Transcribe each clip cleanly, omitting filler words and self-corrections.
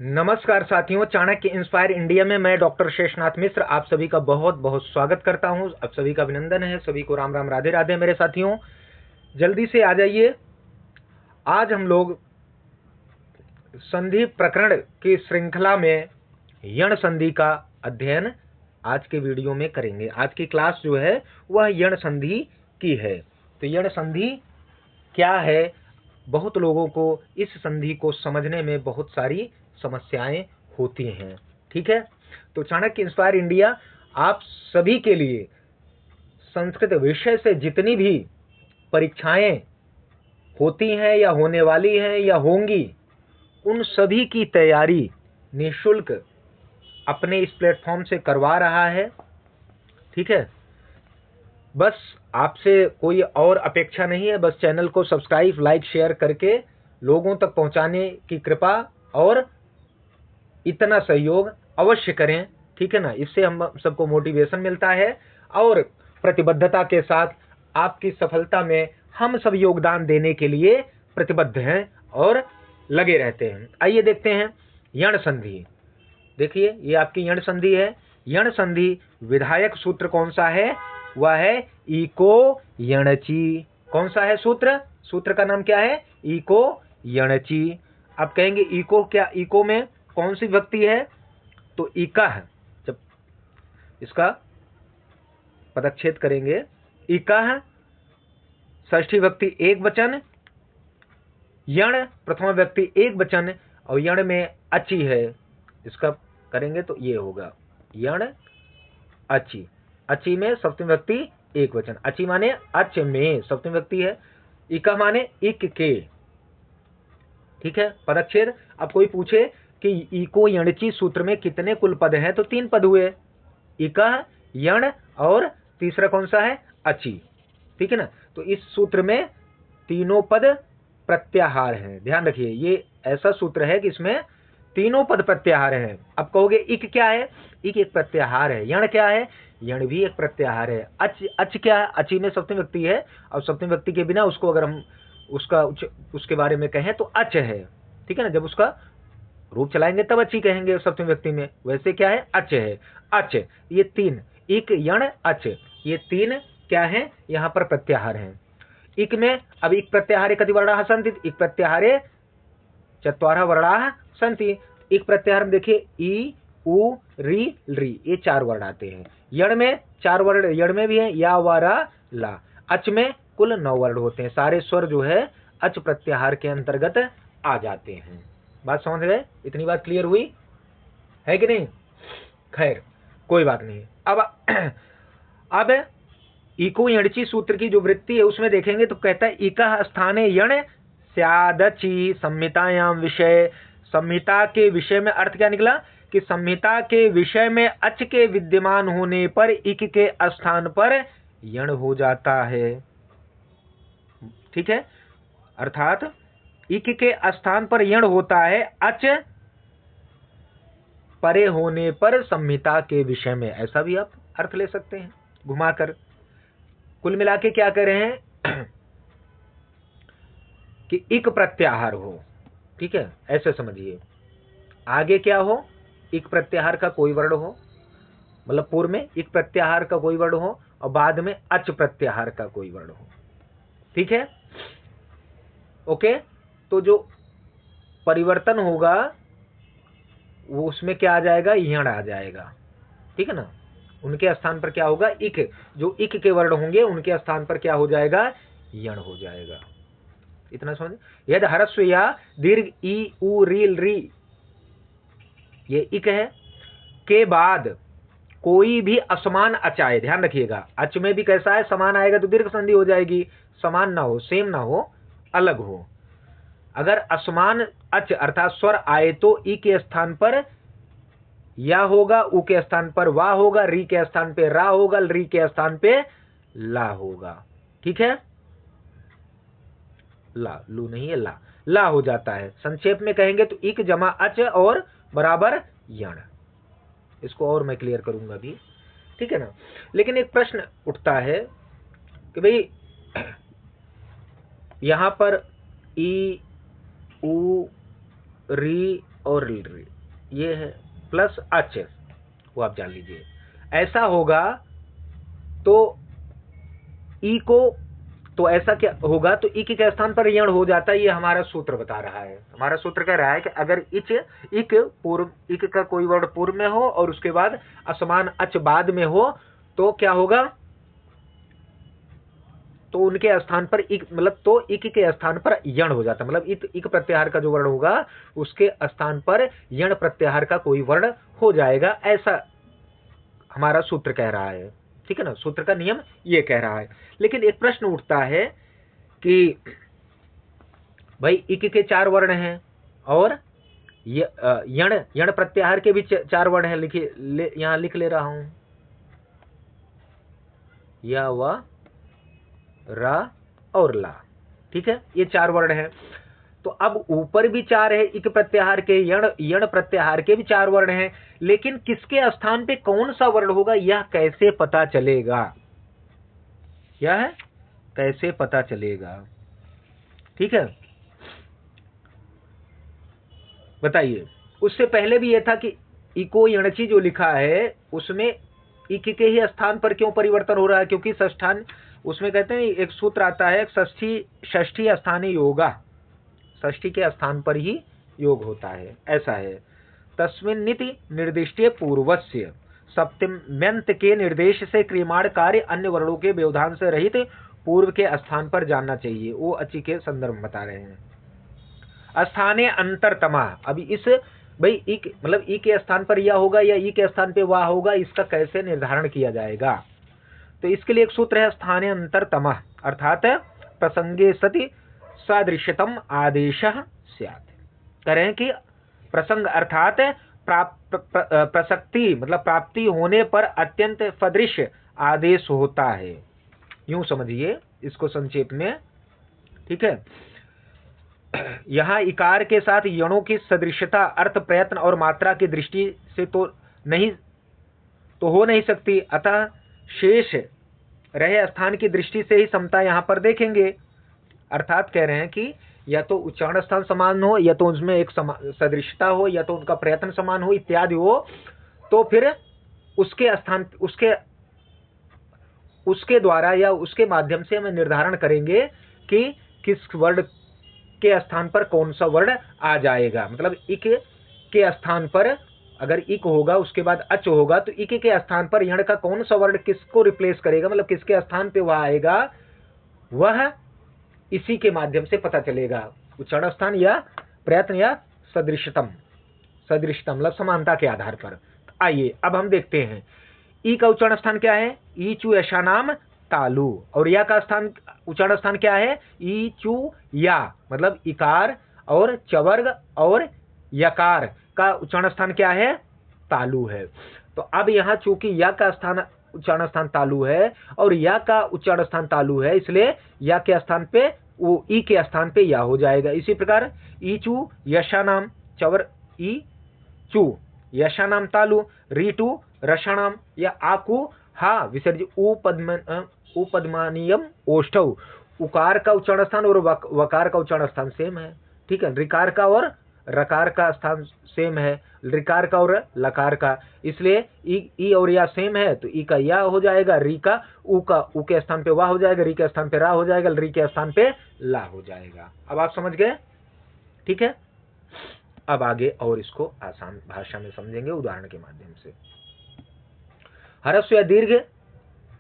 नमस्कार साथियों, Chanakya inspire India में मैं डॉक्टर शेषनाथ मिश्र आप सभी का बहुत बहुत स्वागत करता हूं। आप सभी का अभिनंदन है। सभी को राम राम राधे राधे। मेरे साथियों, जल्दी से आ जाइए। आज हम लोग संधि प्रकरण की श्रृंखला में यण संधि का अध्ययन आज के वीडियो में करेंगे। आज की क्लास जो है वह यण संधि की है। तो यण संधि क्या है? बहुत लोगों को इस संधि को समझने में बहुत सारी समस्याएं होती हैं। ठीक है, तो चाणक्य इंस्पायर इंडिया आप सभी के लिए संस्कृत विषय से जितनी भी परीक्षाएं होती हैं या होने वाली हैं या होंगी, उन सभी की तैयारी निःशुल्क अपने इस प्लेटफॉर्म से करवा रहा है। ठीक है, बस आपसे कोई और अपेक्षा नहीं है। बस चैनल को सब्सक्राइब, लाइक, शेयर करके लोगों तक पहुंचाने की कृपा और इतना सहयोग अवश्य करें। ठीक है ना, इससे हम सबको मोटिवेशन मिलता है और प्रतिबद्धता के साथ आपकी सफलता में हम सब योगदान देने के लिए प्रतिबद्ध हैं और लगे रहते हैं। आइए देखते हैं यण संधि। देखिए, ये आपकी यण संधि है। यण संधि विधायक सूत्र कौन सा है? वह है इको यणचि। कौन सा है सूत्र? सूत्र का नाम क्या है? इको यणचि। आप कहेंगे इको क्या? इको में कौन सी विभक्ति है? तो इका है। जब इसका पदच्छेद करेंगे, इका है षष्ठी विभक्ति एक वचन, यण प्रथम विभक्ति एक वचन और यण में अचि है। इसका करेंगे तो ये होगा यण अचि। अचि में सप्तमी विभक्ति एक वचन। अचि माने अच में सप्तमी विभक्ति है। इका माने इक के। ठीक है, पदच्छेद। अब कोई पूछे कि इको यणचि सूत्र में कितने कुल पद हैं? तो 3 पद हुए, इका, यण और तीसरा कौन सा है? अचि। ठीक है ना, तो इस सूत्र में तीनों पद प्रत्याहार हैं। ध्यान रखिए, ये ऐसा सूत्र है कि इसमें तीनों पद प्रत्याहार हैं। अब कहोगे इक क्या है? इक एक प्रत्याहार है। यण क्या है? यण भी एक प्रत्याहार है। अच क्या है? अचि में सप्तमी विभक्ति है और सप्तमी विभक्ति के बिना उसको अगर हम उसके बारे में कहें तो अच है। ठीक है ना, जब उसका रूप चलाएंगे तब अच्छी कहेंगे सप्तमी व्यक्ति में। वैसे क्या है? अच है। अच, ये 3 इक, यण, अच, ये 3 क्या है? यहाँ पर प्रत्याहार हैं। इक में अब इक प्रत्याहारे कति वर्णाः सन्ति? इक प्रत्याहारे चत्वारः वर्णाः सन्ति। इक प्रत्याहार में देखिए ई, उ, री, री, ये 4 वर्ण आते हैं। यण में 4 वर्ण यण में भी है, या, वा, रा, ला। अच में कुल 9 वर्ण होते हैं। सारे स्वर जो है अच प्रत्याहार के अंतर्गत आ जाते हैं। बात समझ गए? इतनी बात क्लियर हुई है कि नहीं? खैर, कोई बात नहीं। अब इको यणचि सूत्र की जो वृत्ति है उसमें देखेंगे तो कहता है इका स्थाने यण स्यादचि संहितायाम विषय। संहिता के विषय में अर्थ क्या निकला? कि संहिता के विषय में अच के विद्यमान होने पर इक के स्थान पर यण हो जाता है। ठीक है, अर्थात इक के स्थान पर यण होता है अच परे होने पर संहिता के विषय में। ऐसा भी आप अर्थ ले सकते हैं घुमाकर। कुल मिला के क्या कह रहे हैं कि इक प्रत्याहार हो। ठीक है, ऐसे समझिए। आगे क्या हो? इक प्रत्याहार का कोई वर्ण हो, मतलब पूर्व में इक प्रत्याहार का कोई वर्ण हो और बाद में अच प्रत्याहार का कोई वर्ण हो। ठीक है, ओके। तो जो परिवर्तन होगा वो उसमें क्या आ जाएगा? यण आ जाएगा। ठीक है ना, उनके स्थान पर क्या होगा? इक। जो इक के वर्ण होंगे उनके स्थान पर क्या हो जाएगा? यण हो जाएगा। इतना समझ। यदि ह्रस्व या दीर्घ ई, उ, री, री, ये इक है, के बाद कोई भी असमान अच आए। ध्यान रखिएगा, अच में भी कैसा है? समान आएगा तो दीर्घ संधि हो जाएगी। समान ना हो, सेम ना हो, अलग हो। अगर असमान अच अर्थात स्वर आए तो ई के स्थान पर या होगा, उ के स्थान पर वा होगा, री के स्थान पे रा होगा, री के स्थान पे ला होगा। ठीक है, ला, लू नहीं है, ला, ला हो जाता है। संक्षेप में कहेंगे तो इक जमा अच और बराबर यण। इसको और मैं क्लियर करूंगा भी। ठीक है ना, लेकिन एक प्रश्न उठता है कि भाई यहां पर ई, उ, री, और री, ये है प्लस अच, वो आप जान लीजिए। ऐसा होगा तो ई को, तो ऐसा क्या होगा, तो ई के स्थान पर यण हो जाता है। ये हमारा सूत्र बता रहा है। हमारा सूत्र कह रहा है कि अगर इक पूर्व, इक का कोई वर्ण पूर्व में हो और उसके बाद असमान अच बाद में हो तो क्या होगा, तो उनके स्थान पर इक, मतलब तो इक के स्थान पर यण हो जाता है। मतलब इक प्रत्याहार का जो वर्ण होगा उसके स्थान पर यण प्रत्याहार का कोई वर्ण हो जाएगा, ऐसा हमारा सूत्र कह रहा है। ठीक है ना, सूत्र का नियम ये कह रहा है। लेकिन एक प्रश्न उठता है कि भाई इक के 4 वर्ण हैं और यण प्रत्याहार के भी 4 वर्ण हैं। लिखिए, यहां लिख ले रहा हूं, या, व, रा और ला। ठीक है, ये 4 वर्ण हैं। तो अब ऊपर भी 4 है इक प्रत्याहार के, यण प्रत्याहार के भी 4 वर्ण हैं, लेकिन किसके स्थान पे कौन सा वर्ण होगा यह कैसे पता चलेगा, यह कैसे पता चलेगा। ठीक है, बताइए। उससे पहले भी यह था कि इको यणची जो लिखा है उसमें इक के ही स्थान पर क्यों परिवर्तन हो रहा है, क्योंकि षष्ठान, उसमें कहते हैं एक सूत्र आता है षष्ठी स्थाने योगा, षष्ठी के स्थान पर ही योग होता है, ऐसा है। तस्मिन् नीति निर्दिष्टे पूर्वस्य सप्तम्यंत के निर्देश से क्रियमाण कार्य अन्य वर्णों के व्यवधान से रहित पूर्व के स्थान पर जानना चाहिए। वो अच्छी के संदर्भ में बता रहे हैं। स्थाने अंतरतमा, अभी इस भाई इक, मतलब ई के स्थान पर यह होगा या ई के स्थान पे वह होगा, इसका कैसे निर्धारण किया जाएगा। तो इसके लिए एक सूत्र है स्थाने अंतरतमा, अर्थात प्रसंगे सति सदृश्यतम आदेश स्यात्। करें कि प्रसंग अर्थात प्रसक्ति, मतलब प्राप्ति होने पर अत्यंत सदृश आदेश होता है, यूं समझिए इसको संक्षेप में। ठीक है, यहां इकार के साथ यणों की सदृशता अर्थ, प्रयत्न और मात्रा की दृष्टि से तो हो नहीं सकती, अतः शेष रहे स्थान की दृष्टि से ही समता यहां पर देखेंगे। अर्थात कह रहे हैं कि या तो उच्चारण स्थान समान हो, या तो उसमें एक सदृशता हो, या तो उनका प्रयत्न समान हो इत्यादि हो, तो फिर उसके स्थान, उसके द्वारा या उसके माध्यम से हम निर्धारण करेंगे कि किस वर्ण के स्थान पर कौन सा वर्ण आ जाएगा। मतलब इक के स्थान पर अगर इक होगा उसके बाद अच होगा, तो इक के स्थान पर यण का कौन सा वर्ण किसको रिप्लेस करेगा, मतलब किसके स्थान पे वह आएगा, वह इसी के माध्यम से पता चलेगा। उच्चारण स्थान या प्रयत्न या सदृशतम, मतलब समानता के आधार पर। आइए अब हम देखते हैं ई का उच्चारण स्थान क्या है, ई चू यशा नाम तालु, और या का स्थान, उच्चारण स्थान क्या है, ई चू या, मतलब इकार और चवर्ग और यकार का उच्चारण स्थान क्या है, तालु है। तो अब यहां चूंकि या का स्थान, उच्चारण स्थान तालु है और या का उच्चारण स्थान तालु है, इसलिए या के स्थान पे वो ई के स्थान पे या हो जाएगा। इसी प्रकार ई चू यशा नाम चवर, ई चू यशा नाम तालु, री टू रषाणाम, या आकु हा विसर्ज उपदमानियम ओष्ठव, उकार का उच्चारण स्थान और वकार का उच्चारण स्थान सेम है। ठीक है, रिकार का और रकार का स्थान सेम है, रिकार का और लकार का, इसलिए ई और या सेम है, तो ई का या हो जाएगा, री का उ के स्थान पे वाह हो जाएगा, री के स्थान पे रा हो जाएगा, री के स्थान पे ला हो जाएगा। अब आप समझ गए। ठीक है, अब आगे और इसको आसान भाषा में समझेंगे उदाहरण के माध्यम से। ह्रस्व या दीर्घ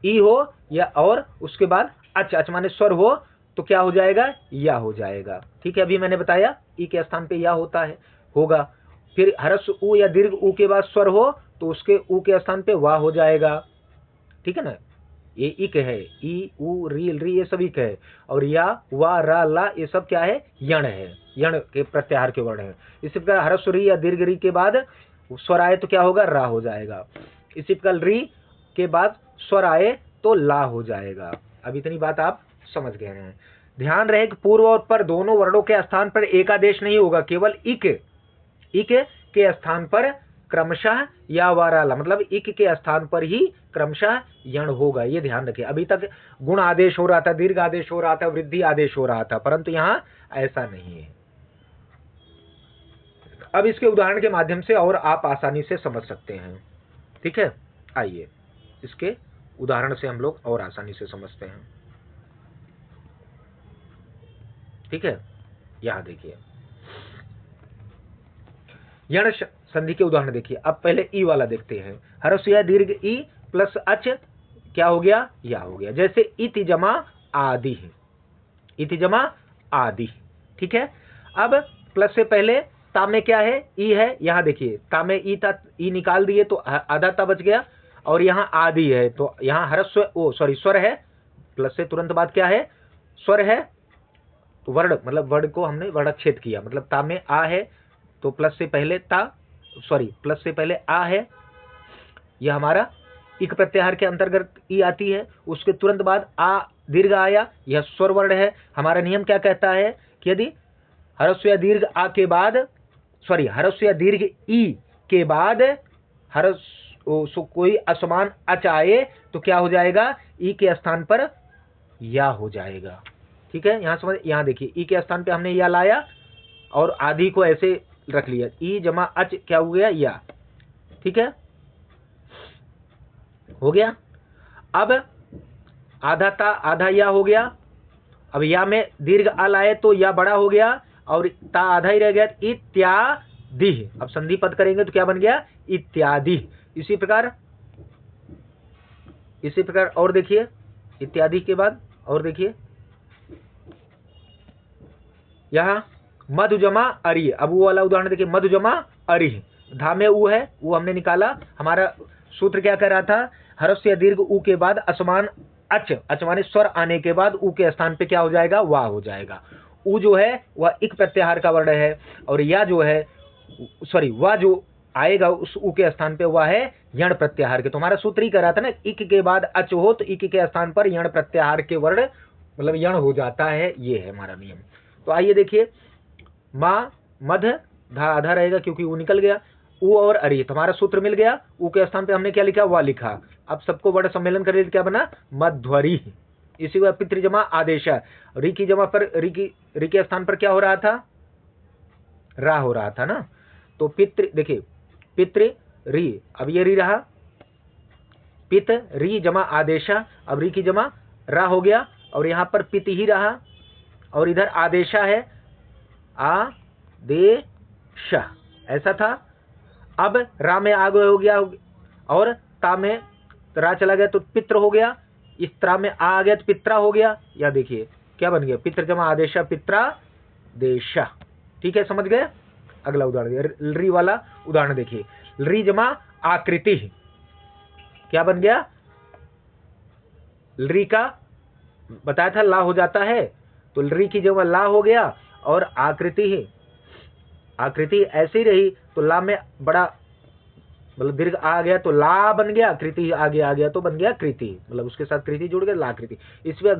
ई हो या और उसके बाद अच माने स्वर हो तो क्या हो जाएगा, या हो जाएगा। ठीक है, अभी मैंने बताया ई के स्थान पे या होता है, होगा। फिर ह्रस्व उ या दीर्घ उ के बाद स्वर हो तो उसके उ के स्थान पे वाह हो जाएगा। ठीक है ना, ये इक है, ई उ री ये सब इक है, और या वा रा ला ये सब क्या है, यण है, यण के प्रत्याहार के वर्ण है। इसी प्रकार ह्रस्व री या दीर्घ री के बाद स्वर आए तो क्या होगा, रा हो जाएगा। इसी प्रकार री के बाद स्वर आए तो ला हो जाएगा। अब इतनी बात आप समझ गए हैं। ध्यान रहे कि पूर्व और पर दोनों वर्णों के स्थान पर एकादेश नहीं होगा, केवल इक के स्थान पर क्रमशः या वाराला, मतलब इक के स्थान पर ही क्रमशः यण होगा, ये ध्यान रखें। अभी तक गुण आदेश हो रहा था, दीर्घ आदेश हो रहा था, वृद्धि आदेश हो रहा था, परंतु यहां ऐसा नहीं है। अब इसके उदाहरण के माध्यम से और आप आसानी से समझ सकते हैं। ठीक है, आइए इसके उदाहरण से हम लोग और आसानी से समझते हैं। ठीक है, यहां देखिए यण संधि के उदाहरण देखिए। अब पहले ई वाला देखते हैं। ह्रस्व या दीर्घ ई प्लस अच क्या हो गया, या हो गया। जैसे इति जमा आदि, इति जमा आदि। ठीक है, अब प्लस से पहले ता में क्या है, ई है। यहां देखिए ता में ई था, ई निकाल दिए तो आधा ता बच गया, और यहां आदि है तो यहां ह्रस्व स्वर है। प्लस से तुरंत बाद क्या है, स्वर है। तो वर्ण मतलब वर्ड को हमने वर्णच्छेद किया, मतलब ता में आ है तो प्लस से पहले प्लस से पहले आ है, यह हमारा इक प्रत्याहार के अंतर्गत ई आती है। उसके तुरंत बाद आ दीर्घ आया, यह स्वर वर्ण है। हमारा नियम क्या कहता है कि यदि ह्रस्व या दीर्घ आ के बाद ह्रस्व या दीर्घ ई के बाद कोई असमान अच आए तो क्या हो जाएगा, ई के स्थान पर या हो जाएगा। ठीक है, यहां समझ, यहां देखिए ई के स्थान पे हमने या लाया और आदि को ऐसे रख लिया, ई जमा अच क्या हो गया, या। ठीक है, हो गया। अब आधा ता आधा या हो गया। अब या में दीर्घ आ लाए तो या बड़ा हो गया और ता आधा ही रह गया, इत्यादि। अब संधि पद करेंगे तो क्या बन गया, इत्यादि। इसी प्रकार और देखिए इत्यादि के बाद और देखिए यहां मधु जमा अरि। अब वो वाला उदाहरण देखिए, मधु जमा अरि, धा में ऊ है, वो हमने निकाला। हमारा सूत्र क्या कर रहा था, ह्रस्व या दीर्घ ऊ के बाद असमान अच माने स्वर आने के बाद ऊ के स्थान पे क्या हो जाएगा, वाह हो जाएगा। ऊ जो है वह इक प्रत्याहार का वर्ण है, और या जो है वह जो आएगा उस ऊ के स्थान पे वह है यण प्रत्याहार के। तो हमारा सूत्र ही कर रहा था ना, इक के बाद अच हो तो इक के स्थान पर यण प्रत्याहार के वर्ण मतलब यण हो जाता है, ये है हमारा नियम। तो आइए देखिए, माँ मध धा आधा रहेगा क्योंकि वो निकल गया, ऊ और अरि, तो हमारा सूत्र मिल गया। ऊ के स्थान पे हमने क्या लिखा, वा लिखा। अब सबको वर्ण सम्मेलन कर क्या बना, मध्वरी। इसी को पितृ जमा आदेश, री की जमा पर री के स्थान पर क्या हो रहा था, रा हो रहा था ना। तो पितृ देखिए, पितृ री, अब ये री रहा, पित री जमा आदेशा, अब री की जमा रा हो गया, और यहां पर पित ही रहा, और इधर आदेशा है, आदेश ऐसा था। अब रा में आगे हो गया और ता में रा चला गया तो पित्र हो गया, इस त्रा में आ गया तो पित्रा हो गया। या देखिए क्या बन गया, पित्र जमा आदेशा पित्रा देशा। ठीक है, समझ गए। अगला उदाहरण री वाला उदाहरण देखिए, री जमा आकृति, क्या बन गया, री का बताया था ला हो जाता है, तो री की जगह ला हो गया, और आकृति ऐसे ही रही तो ला में बड़ा मतलब दीर्घ आ गया तो ला बन गया, कृति आगे आ गया तो बन गया कृति, मतलब उसके साथ कृति जुड़ गया, लाकृति। इसमें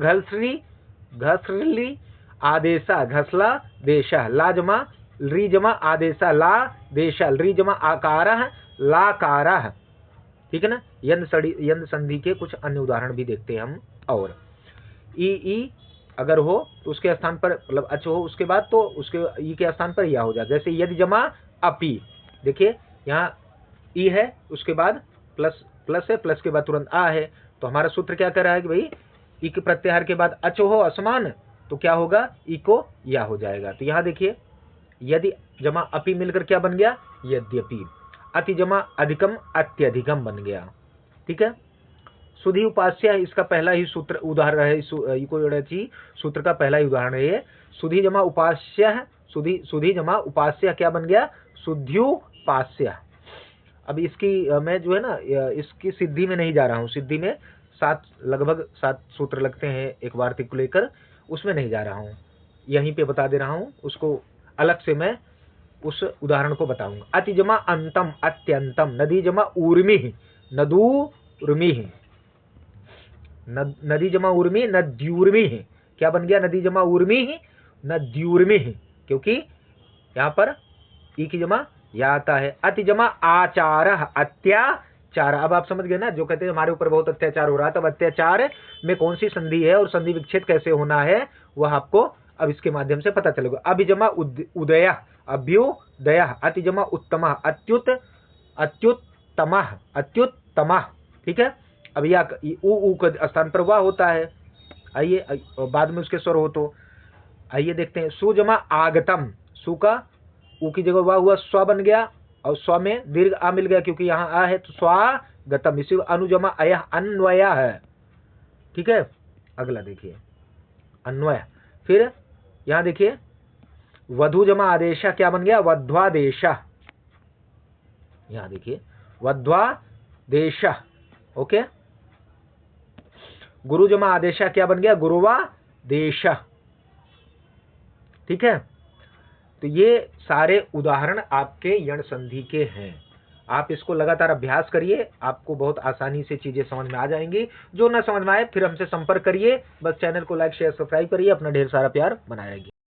घसली आदेशा, घसला देशा, ला जमा री जमा आदेशा, ला देशा, री जमा आकारः लाकारः। ठीक है ना। यंद संधि के कुछ अन्य उदाहरण भी देखते हैं हम। और ई अगर हो तो उसके स्थान पर मतलब अच हो उसके बाद तो उसके ई के स्थान पर या हो जाए। जैसे यदि जमा अपी, देखिए यहाँ ई है उसके बाद प्लस है, प्लस के बाद तुरंत आ है, तो हमारा सूत्र क्या कर रहा है कि भाई ई के प्रत्याहार के बाद अच हो असमान तो क्या होगा, ई को या हो जाएगा। तो यहाँ देखिए यदि जमा अपी मिलकर क्या बन गया, यद्यपि। अति जमा अधिकम अत्यधिकम बन गया। ठीक है। सुधी उपास्य इसका पहला ही सूत्र उदाहरण है, सूत्र का पहला ही उदाहरण है ये। सुधी जमा उपास्य, सुधी जमा उपास्य क्या बन गया, सुध्युपास्य। अब इसकी मैं जो है ना इसकी सिद्धि में नहीं जा रहा हूँ, सिद्धि में लगभग 7 सूत्र लगते हैं एक वार्तिक को लेकर, उसमें नहीं जा रहा हूँ, यहीं पे बता दे रहा हूँ, उसको अलग से मैं उस उदाहरण को बताऊंगा। अति जमा अंतम अत्यंतम, नदी जमा ऊर्मि नदूर्मि, नदी जमा उर्मी नद्यूर्मि, क्या बन गया, नदी जमा उर्मी नद्यूर्मि, क्योंकि यहाँ पर ई की जमा या आता है। अति जमा आचार अत्याचार, अब आप समझ गए ना, जो कहते हैं हमारे ऊपर बहुत अत्याचार हो रहा है, तब अत्याचार में कौन सी संधि है और संधि विच्छेद कैसे होना है वह आपको अब इसके माध्यम से पता चलेगा। अभिजमा उदया, अभ्युदय, अति जमा उत्तम, अत्युत्तम। ठीक है। अब या ऊ के स्थान पर वाह होता है। आइए बाद में उसके स्वर हो तो आइए देखते हैं। सु जमा आगतम, सु का ऊ की जगह वाह हुआ, स्व बन गया और स्व में दीर्घ आ मिल गया क्योंकि यहाँ आ है तो स्वागतम। इसी अनुजमा अयः, अन्वय है। ठीक है। अगला देखिए अन्वय। फिर यहां देखिए वधु जमा आदेश क्या बन गया, वध्वादेश। यहां देखिए वध्वादेश। ओके। गुरु जमा आदेश क्या बन गया, गुरुवादेश। ठीक है। तो ये सारे उदाहरण आपके यण संधि के हैं। आप इसको लगातार अभ्यास करिए, आपको बहुत आसानी से चीजें समझ में आ जाएंगी। जो ना समझ में आए फिर हमसे संपर्क करिए। बस चैनल को लाइक शेयर सब्सक्राइब करिए। अपना ढेर सारा प्यार बनाए रखिए।